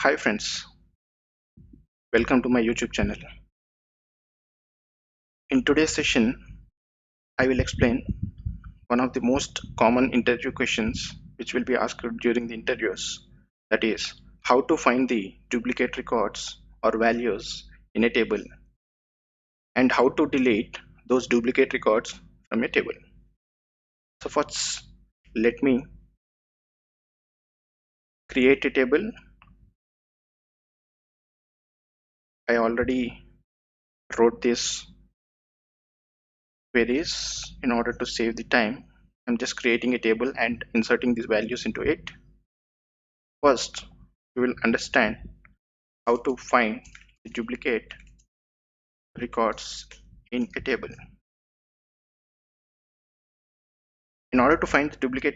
Hi friends, welcome to my YouTube channel. In today's session, I will explain one of the most common interview questions which will be asked during the interviews. That is, how to find the duplicate records or values in a table and how to delete those duplicate records from a table. So first, let me create a table. I already wrote this queries in order to save the time. I'm just creating a table and inserting these values into it. First, we will understand how to find the duplicate records in a table. In order to find the duplicate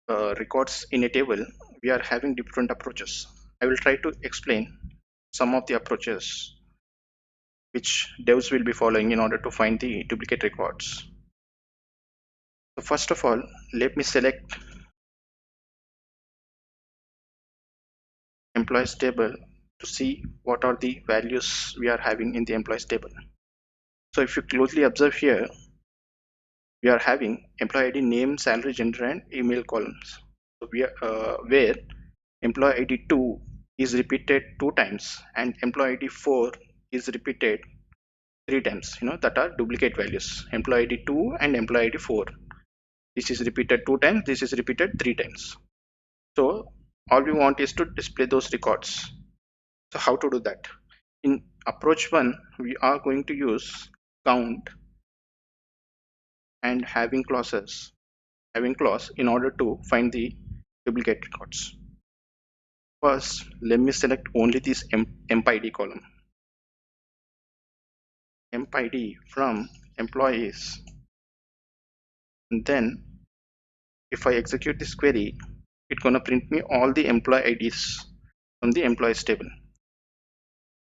records in a table, we are having different approaches. I will try to explain some of the approaches which devs will be following in order to find the duplicate records. So first of all, let me select employees table to see what are the values we are having in the employees table. So if you closely observe here, we are having employee ID, name, salary, gender, and email columns. So we are where employee ID 2 is repeated 2 times and employee ID 4 is repeated 3 times. That are duplicate values. Employee ID 2 and employee ID 4. This is repeated 2 times. This is repeated 3 times. So all we want is to display those records. So how to do that? In approach 1, we are going to use count and having clause in order to find the duplicate records. First, let me select only this emp ID column. Emp ID from employees. And then if I execute this query, it's gonna print me all the employee IDs from the employees table,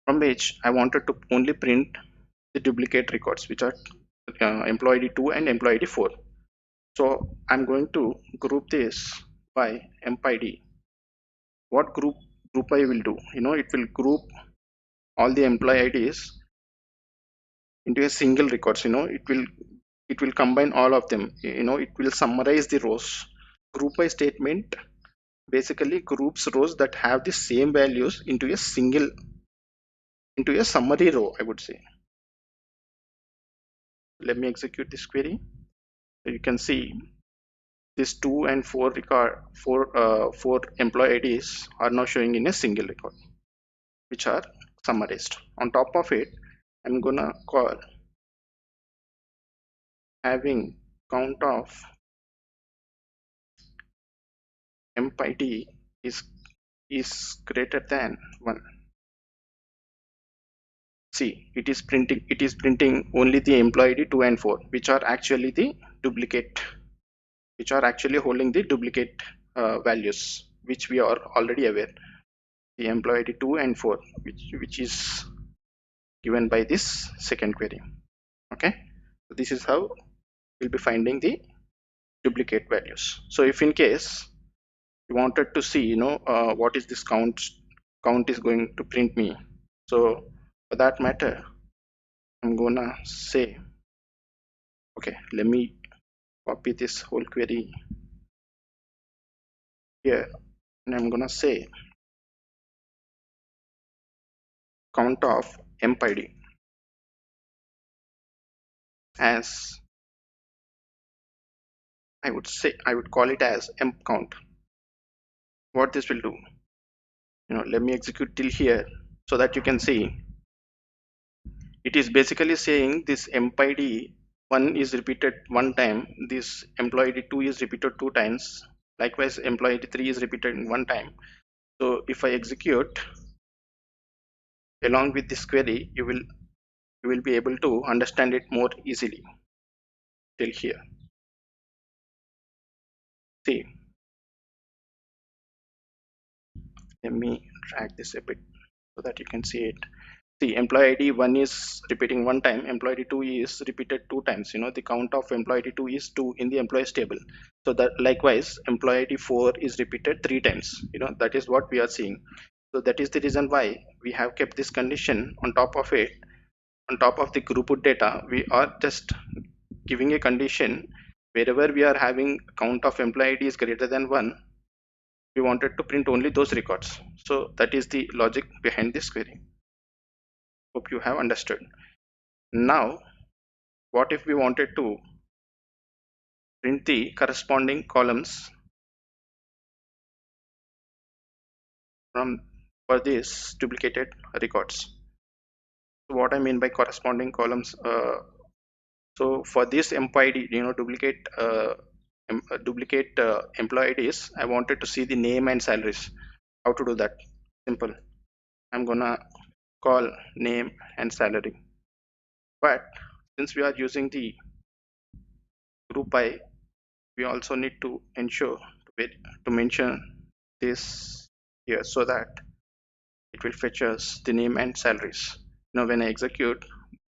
from which I wanted to only print the duplicate records, which are employee ID 2 and employee ID 4. So I'm going to group this by emp ID. What group I will do? It will group all the employee IDs into a single records. It will combine all of them. It will summarize the rows. Group by statement basically groups rows that have the same values into a summary row, I would say. Let me execute this query. So you can see this 2 and 4 record four employee IDs are now showing in a single record, which are summarized. On top of it, I'm gonna call having count of emp ID is greater than 1. See, it is printing only the employee ID 2 and 4, which are actually the duplicate, which are actually holding the duplicate values, which we are already aware. The employee ID 2 and 4, which is given by this second query. Okay, so this is how we'll be finding the duplicate values. So if in case you wanted to see, what is this count is going to print me. So for that matter, I'm gonna say, okay, let me copy this whole query here, and I'm gonna say count of emp ID as, I would call it as emp count. What this will do, let me execute till here so that you can see. It is basically saying this emp ID 1 is repeated 1 time, this employee ID 2 is repeated 2 times, likewise employee ID 3 is repeated 1 time. So if I execute along with this query, you will be able to understand it more easily till here. See, let me drag this a bit so that you can see it. See, employee ID 1 is repeating 1 time, employee ID 2 is repeated 2 times. The count of employee ID 2 is 2 in the employees table. So that likewise employee ID 4 is repeated 3 times. That is what we are seeing. So that is the reason why we have kept this condition on top of it. On top of the grouped data, we are just giving a condition wherever we are having count of employee ID is greater than 1, we wanted to print only those records. So that is the logic behind this query. Hope you have understood. Now, what if we wanted to print the corresponding columns from for these duplicated records? So what I mean by corresponding columns, so for this employee ID, duplicate employee IDs, I wanted to see the name and salaries. How to do that? Simple. I'm gonna call name and salary. But since we are using the group by, we also need to ensure to mention this here so that it will fetch us the name and salaries. Now when I execute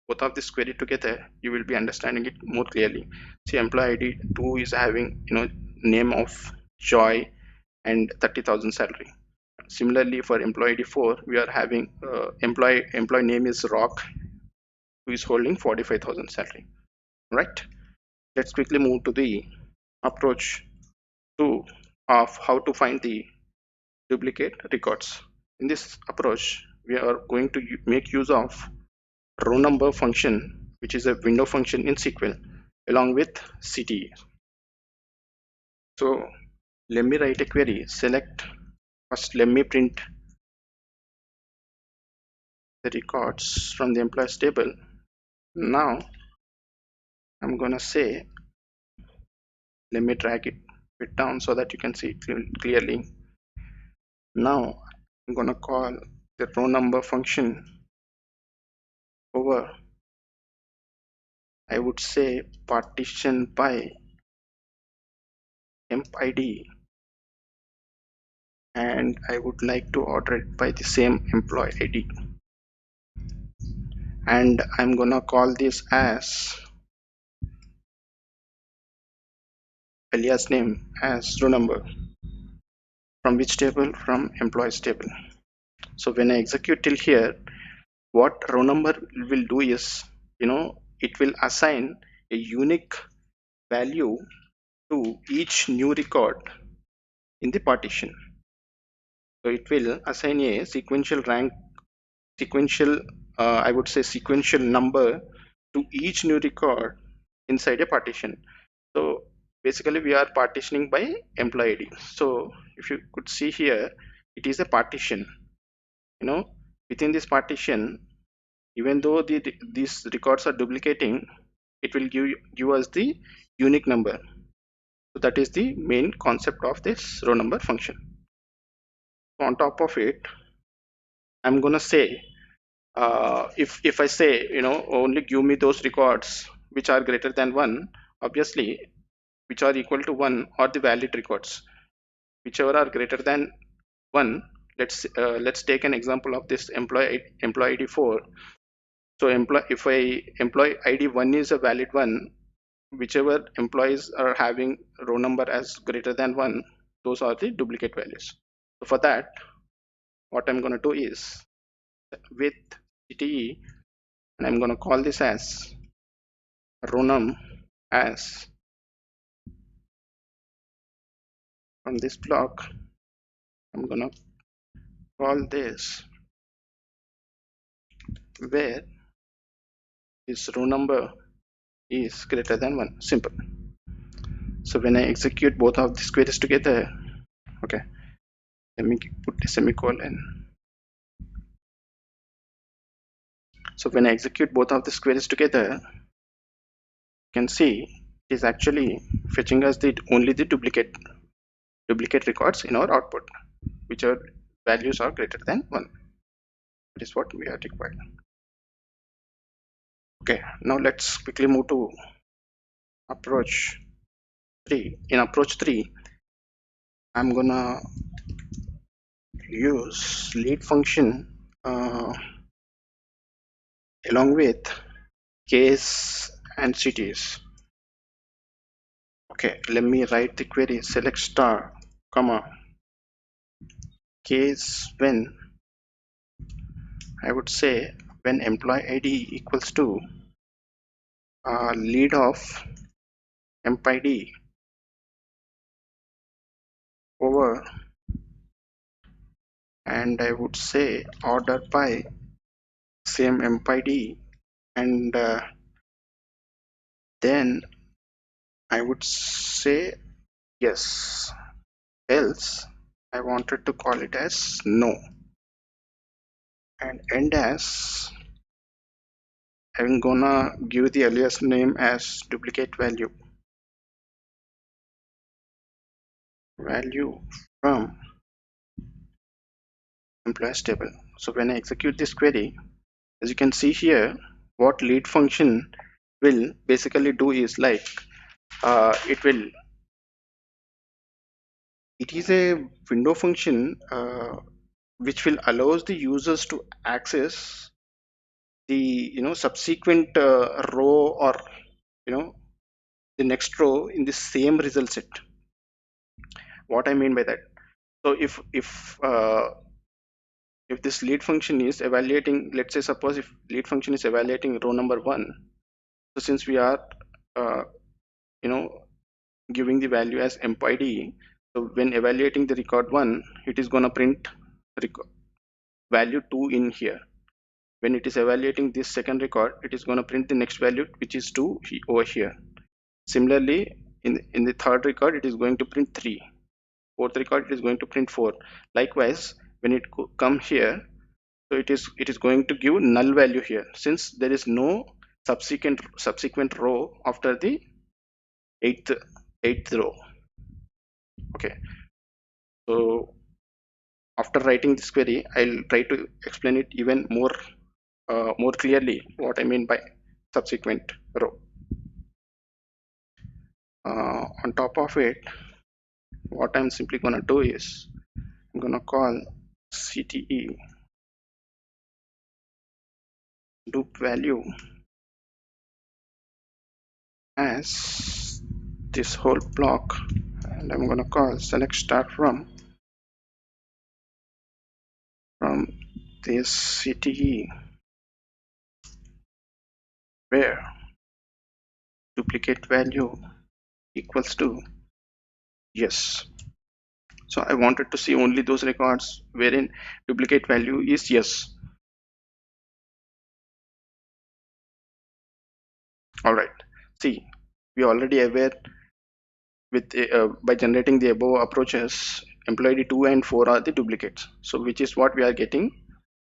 both of this query together, you will be understanding it more clearly. See, employee ID 2 is having name of Joy and 30,000 salary. Similarly, for employee ID 4, we are having employee name is Rock, who is holding 45,000 salary. Right? Let's quickly move to the approach 2 of how to find the duplicate records. In this approach, we are going to make use of row number function, which is a window function in SQL, along with CTE. So let me write a query. Select first. Let me print the records from the employees table. Now I'm gonna say, let me drag it down so that you can see it clearly. Now I'm gonna call the row number function over, I would say, partition by emp ID, and I would like to order it by the same employee ID, and I'm gonna call this as alias name as row number. From which table? From employees table. So when I execute till here, what row number will do is, it will assign a unique value to each new record in the partition. So it will assign a sequential rank, I would say sequential number to each new record inside a partition. So basically we are partitioning by employee ID. So if you could see here, it is a partition. Within this partition, even though these records are duplicating, it will give us the unique number. So that is the main concept of this row number function. So on top of it, I'm gonna say, if I say, only give me those records which are greater than 1, obviously which are equal to 1 are the valid records. Whichever are greater than 1, let's take an example of this employee ID 4. So if employee ID 1 is a valid one, whichever employees are having row number as greater than 1, those are the duplicate values. So for that, what I'm going to do is with CTE, and I'm going to call this as row num as, from this block, I'm going to call this where this row number is greater than 1. Simple. So when I execute both of these queries together, okay, let me put a semicolon. So when I execute both of these queries together, you can see it is actually fetching us only the duplicate records in our output, which are values are greater than 1. That is what we are required. Okay, now let's quickly move to approach 3. In approach 3, I'm gonna use lead function along with case and cities. Okay, let me write the query. Select star comma case when I would say when employee ID equals to lead of empid over, and I would say order by same empid, and then I would say yes, else I wanted to call it as no, and end as I'm gonna give the alias name as duplicate value from employees table. So when I execute this query, as you can see here, what lead function will basically do is like it will, it is a window function which will allows the users to access the subsequent row, or you know the next row in the same result set. What I mean by that, so if this lead function is evaluating, let's say suppose if lead function is evaluating row number 1, so since we are uh, you know giving the value as empid, so when evaluating the record 1, it is going to print value 2 in here. When it is evaluating this second record, it is going to print the next value, which is 2 over here. Similarly, in the third record, it is going to print 3. Fourth record, it is going to print 4. Likewise, when it come here, so it is going to give null value here, since there is no subsequent row after the eighth row. Okay, so after writing this query, I'll try to explain it even more clearly what I mean by subsequent row. On top of it, what I'm simply gonna do is I'm gonna call CTE loop value as this whole block, and I'm gonna call select start from this CTE where duplicate value equals to yes. So I wanted to see only those records wherein duplicate value is yes. All right, see, we already aware with by generating the above approaches, employee 2 and 4 are the duplicates, so which is what we are getting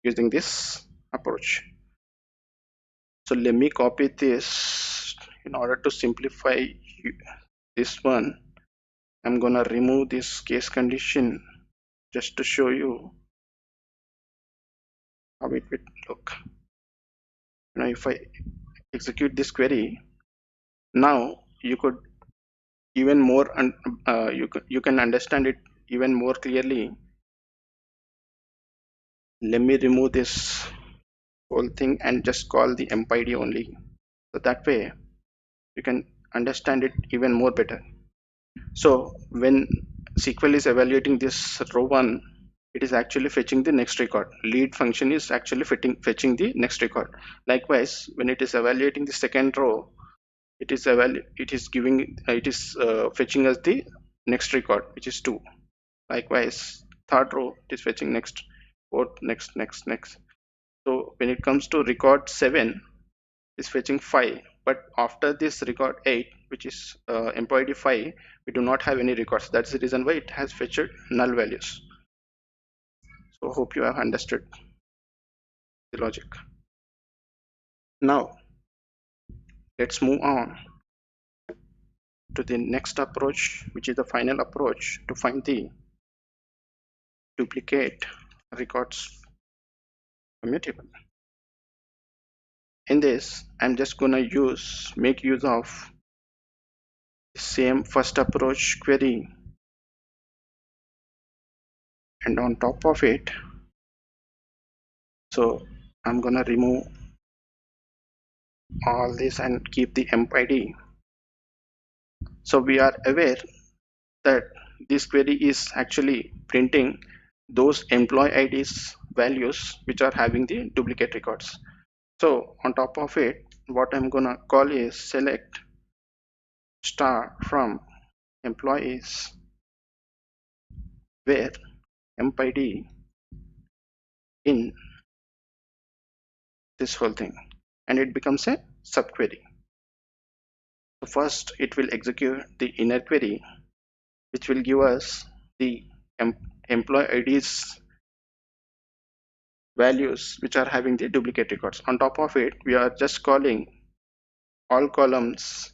using this approach. So let me copy this in order to simplify this one. I'm gonna remove this case condition just to show you how it would look. Now if I execute this query, now you could even more you can understand it even more clearly. Let me remove this whole thing and just call the empid only, so that way you can understand it even more better. So when SQL is evaluating this row 1, it is actually fetching the next record. Lead function is actually fetching the next record. Likewise, when it is evaluating the second row, it is fetching us the next record, which is 2. Likewise, third row, it is fetching next, fourth, next. So when it comes to record 7, is fetching 5, but after this record 8, which is employee 5, we do not have any records. That's the reason why it has fetched null values. So hope you have understood the logic. Now let's move on to the next approach, which is the final approach to find the duplicate records from your table. In this, I'm just gonna make use of the same first approach query, and on top of it, so I'm gonna remove all this and keep the empid. So we are aware that this query is actually printing those employee IDs values which are having the duplicate records. So on top of it, what I'm gonna call is select star from employees where empid in this whole thing, and it becomes a subquery. So first it will execute the inner query, which will give us the employee IDs values which are having the duplicate records. On top of it, we are just calling all columns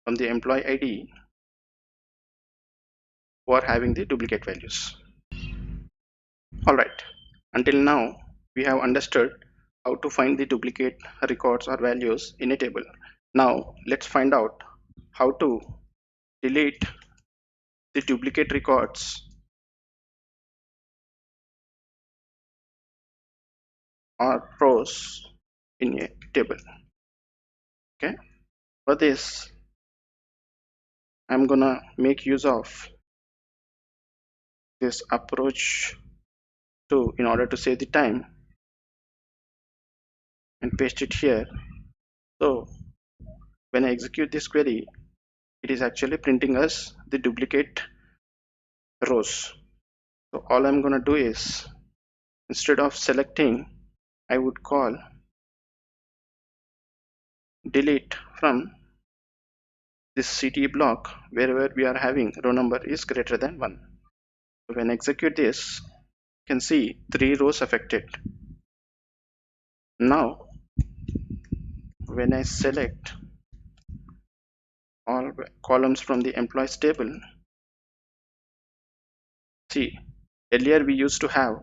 from the employee ID who are having the duplicate values. Alright, until now we have understood how to find the duplicate records or values in a table. Now let's find out how to delete the duplicate records or rows in a table. Okay, for this I'm gonna make use of this approach to in order to save the time and paste it here. So when I execute this query, it is actually printing us the duplicate rows. So all I'm gonna do is, instead of selecting, I would call delete from this CT block wherever we are having row number is greater than 1. So when I execute this, you can see 3 rows affected. Now when I select all columns from the employees table, see, earlier we used to have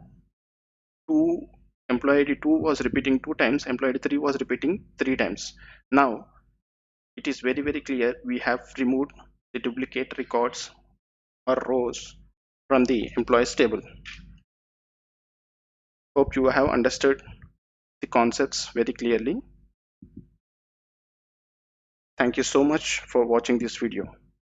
two employee ID 2 was repeating 2 times, employee ID 3 was repeating 3 times. Now it is very clear we have removed the duplicate records or rows from the employees table. Hope you have understood the concepts very clearly. Thank you so much for watching this video.